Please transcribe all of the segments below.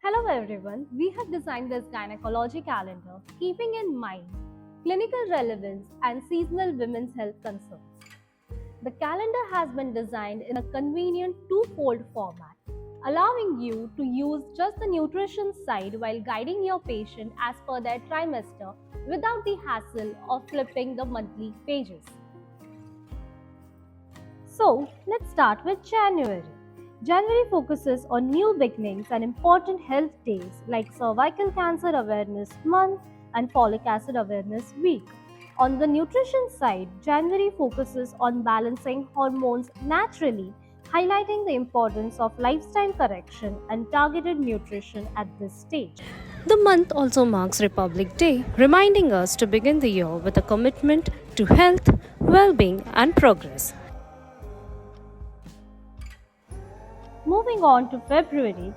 Hello everyone, we have designed this gynecology calendar keeping in mind clinical relevance and seasonal women's health concerns. The calendar has been designed in a convenient two-fold format, allowing you to use just the nutrition side while guiding your patient as per their trimester without the hassle of flipping the monthly pages. So, let's start with January. January focuses on new beginnings and important health days like Cervical Cancer Awareness Month and Folic Acid Awareness Week. On the nutrition side, January focuses on balancing hormones naturally, highlighting the importance of lifestyle correction and targeted nutrition at this stage. The month also marks Republic Day, reminding us to begin the year with a commitment to health, well being, and progress. Moving on to February,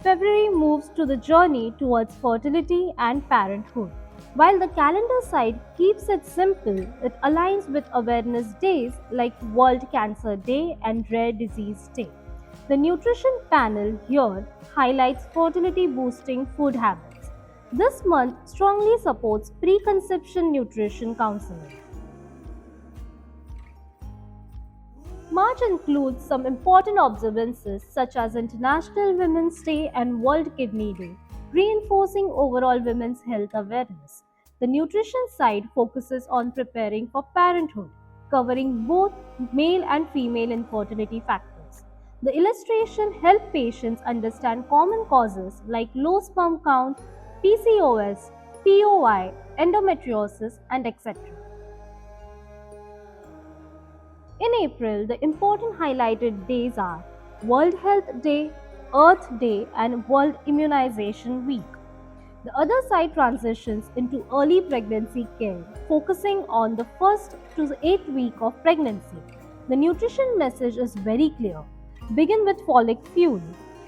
February moves to the journey towards fertility and parenthood. While the calendar side keeps it simple, it aligns with awareness days like World Cancer Day and Rare Disease Day. The nutrition panel here highlights fertility boosting food habits. This month strongly supports preconception nutrition counseling. March includes some important observances such as International Women's Day and World Kidney Day, reinforcing overall women's health awareness. The nutrition side focuses on preparing for parenthood, covering both male and female infertility factors. The illustration helps patients understand common causes like low sperm count, PCOS, POI, endometriosis, and etc. In April, the important highlighted days are World Health Day, Earth Day, and World Immunization Week. The other side transitions into early pregnancy care, focusing on the first to the 8th week of pregnancy. The nutrition message is very clear. Begin with folic fuel.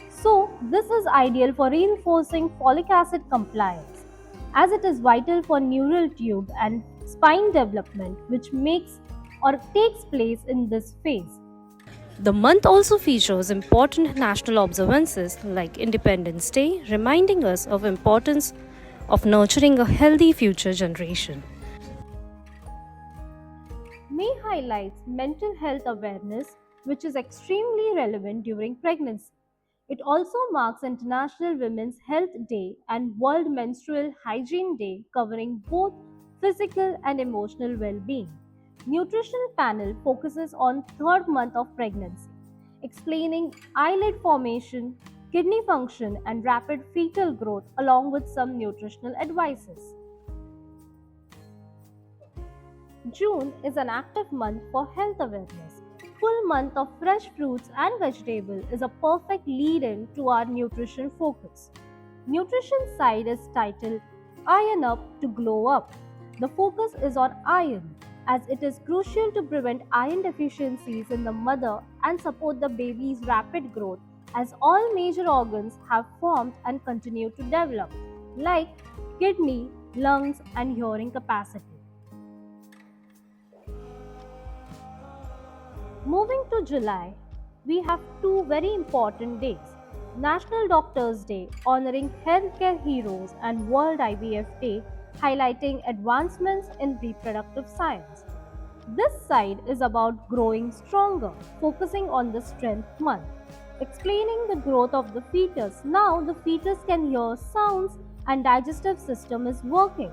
So, this is ideal for reinforcing folic acid compliance, as it is vital for neural tube and spine development, which makes or takes place in this phase. The month also features important national observances like Independence Day, reminding us of importance of nurturing a healthy future generation. May highlights mental health awareness, which is extremely relevant during pregnancy. It also marks International Women's Health Day and World Menstrual Hygiene Day, covering both physical and emotional well-being. Nutritional panel focuses on third month of pregnancy, explaining eyelid formation, kidney function, and rapid fetal growth, along with some nutritional advices. June is an active month for health awareness. Full month of fresh fruits and vegetables is a perfect lead-in to our nutrition focus. Nutrition side is titled Iron Up to Glow Up. The focus is on iron as it is crucial to prevent iron deficiencies in the mother and support the baby's rapid growth as all major organs have formed and continue to develop like kidney, lungs and hearing capacity. Moving to July, we have two very important days National Doctors' Day, honoring healthcare heroes, and World IVF Day, highlighting advancements in reproductive science. This side is about growing stronger, focusing on the strength month, explaining the growth of the fetus. Now, the fetus can hear sounds and digestive system is working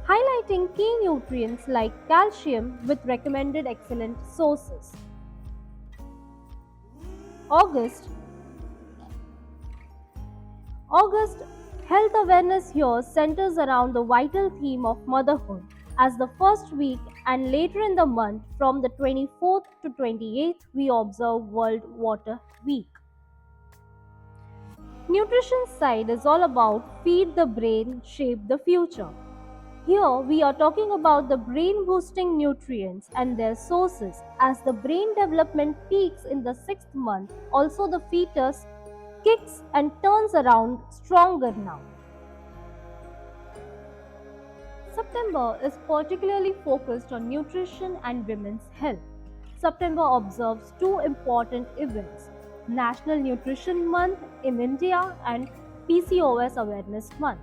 highlighting key nutrients like calcium with recommended excellent sources. August August Health Awareness here centers around the vital theme of motherhood as the first week and later in the month from the 24th to 28th we observe World Water Week. Nutrition side is all about feed the brain, shape the future. Here we are talking about the brain boosting nutrients and their sources as the brain development peaks in the 6th month. Also, the fetus kicks and turns around stronger now. September is particularly focused on nutrition and women's health. September observes two important events. National Nutrition Month in India, and PCOS Awareness Month.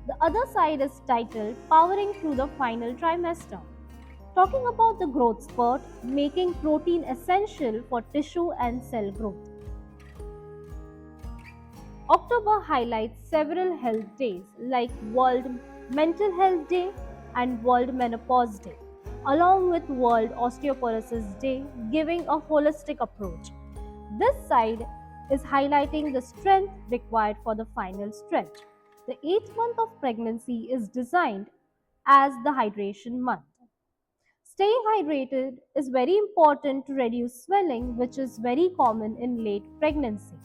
The other side is titled Powering Through the Final Trimester, talking about the growth spurt, making protein essential for tissue and cell growth. October highlights several health days like World Mental Health Day and World Menopause Day, along with World Osteoporosis Day, giving a holistic approach. This side is highlighting the strength required for the final stretch. The 8th month of pregnancy is designed as the hydration month. Staying hydrated is very important to reduce swelling, which is very common in late pregnancy.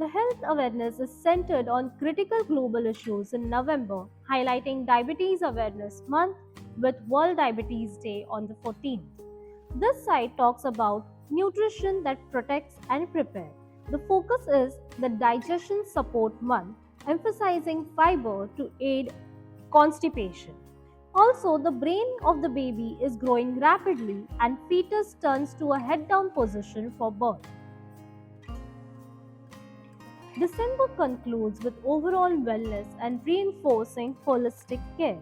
The health awareness is centered on critical global issues in November, highlighting Diabetes Awareness Month with World Diabetes Day on the 14th. This side talks about nutrition that protects and prepares. The focus is the Digestion Support Month, emphasizing fiber to aid constipation. Also, the brain of the baby is growing rapidly and fetus turns to a head down position for birth. December concludes with overall wellness and reinforcing holistic care.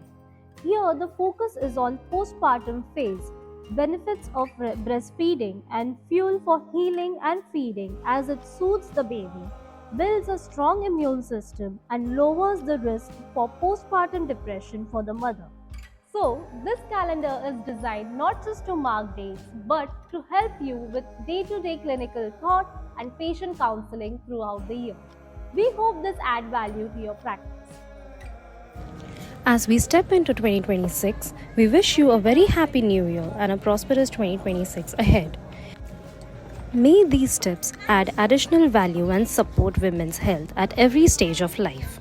Here, the focus is on postpartum phase, benefits of breastfeeding, and fuel for healing and feeding as it soothes the baby, builds a strong immune system, and lowers the risk for postpartum depression for the mother. So, this calendar is designed not just to mark dates, but to help you with day to day clinical thought and patient counseling throughout the year. We hope this add value to your practice. As we step into 2026, we wish you a very happy new year and a prosperous 2026 ahead. May these tips add additional value and support women's health at every stage of life.